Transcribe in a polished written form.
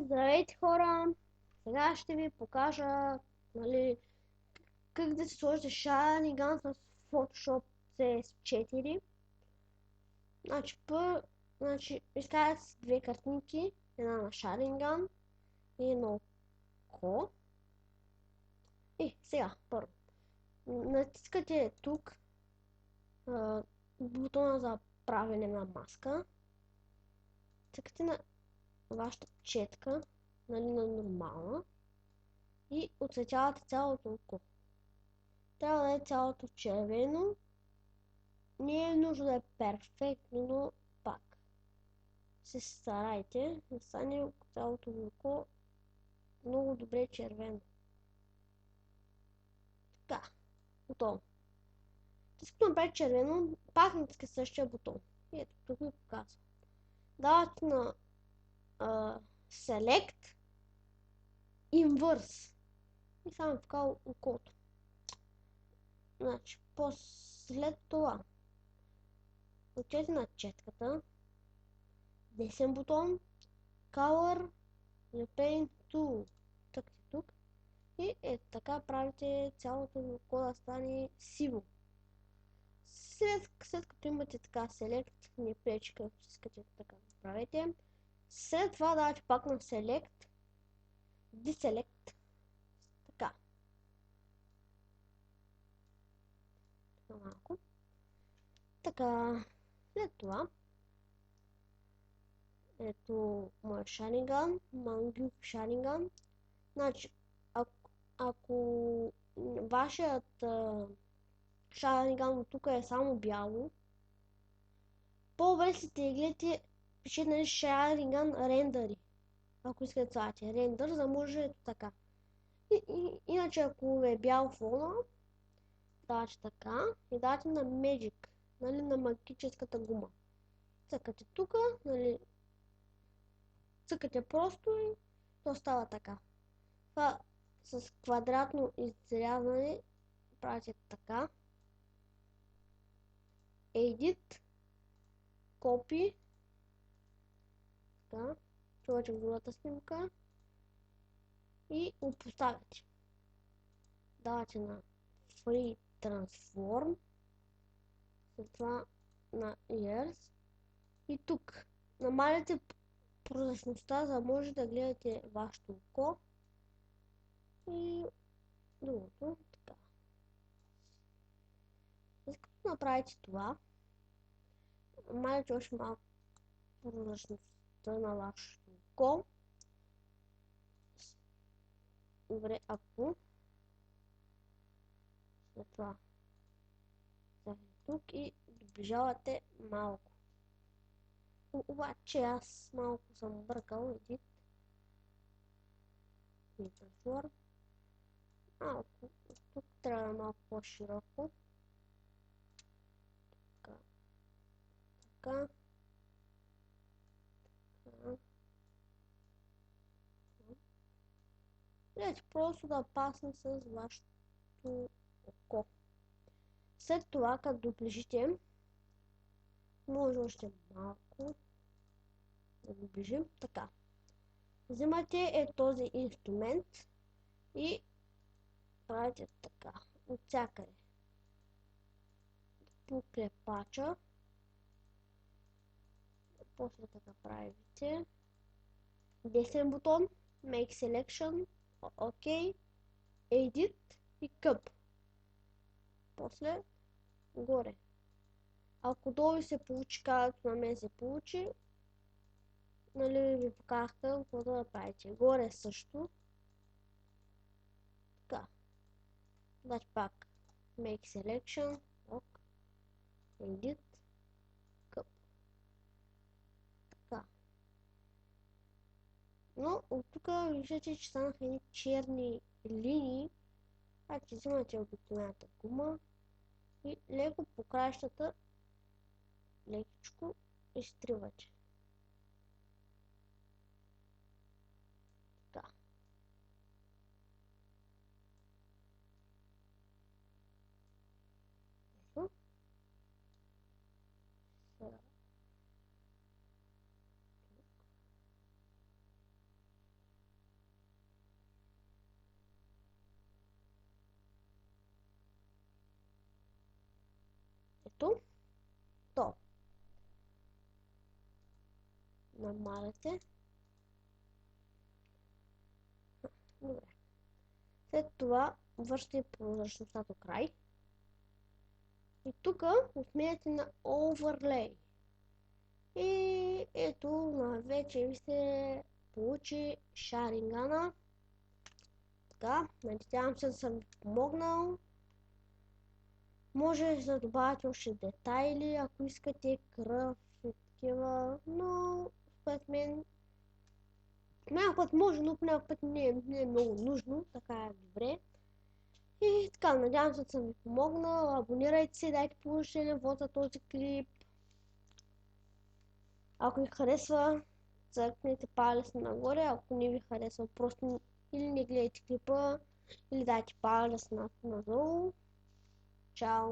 Здравейте, хора! Сега ще ви покажа, нали, как да се сложите шариган с Photoshop CS4. Значи, изкарате си две картинки, една на шариган и едно око. И сега, първо, натискате тук бутона за правене на маска. Цъкате на вашата четка, нали, на нормална, и оцветявате цялото око. Трябва да е цялото червено. Не е нужно да е перфектно, но пак се старайте да стане цялото око много добре червено. Така, готово. Искам да направи червено, пак натиска същия бутон. И ето, тук ви показвам. Давате на Select Inverse и само така окото. Значи, след това отидете на четката, десен бутон, Color Repaint Tool, тъкте тук и така правите цялото око да стане сиво. След като имате така Select, не пречи като искате така да правите. След това давате пак на Select, Deselect, така. Малко. Така, след това ето моя шариган, Manguk шариган. Значи, ако вашият шариган от тук е само бяло, по-добре си теглите, пише, нали, шариган рендъри. Ако искате слагате рендър, за да може ето така. Иначе ако е бял фона, давате така и давате на Magic, нали, на магическата гума. Цъкате тук, нали, цъкате просто и то става така. Това с квадратно изрязване правите така. Edit, Copy, така, чувате в другата снимка и поставяте. Давате на Free Transform, след това на Years и тук намаляте прозрачността, за да може да гледате вашето око и другото така. След като направите това, намаляте още малко прозрачността на вашето око. Добре, ако след това тук и доближавате малко. Обаче аз малко съм бъркал, Edit, Transform. Малко, тук трябва да е малко по-широко. Така. Така. Така. Гледайте, просто да пасне с вашето око. След това, като доближите, може още малко да доближим. Така. Взимате този инструмент и правите така. От всякъде. По клепача. После така правите. Десен бутон. Make Selection. OK. Edit и Cup. После горе. Ако долу се получи, както на мен се получи, нали, ви показах какво да правите. Горе също. Така. Значи пак Make Selection. OK. Edit. Cup. Така. Но от тук виждате, че станаха едни черни линии. Значи взимате обикновената гума и леко по краищата лекичко изтривате. Така. Сега. нещо, то намаляте. Добре. След това вършите прозрачността до край. И тук отменяте на Overlay. И ето, вече ви се получи Sharingan. Така, надявам се да съм ви помогнал. Може да добавяте още детайли, ако искате кръв и такива, но според мен някакъв път може, но някакъв път не е много нужно, така е добре. И така, надявам се да съм ви помогнал. Абонирайте се, дайте положителен вот за този клип. Ако ви харесва, цъкнете палец нагоре, ако не ви харесва, просто или не гледайте клипа, или дайте палец надолу. Чао!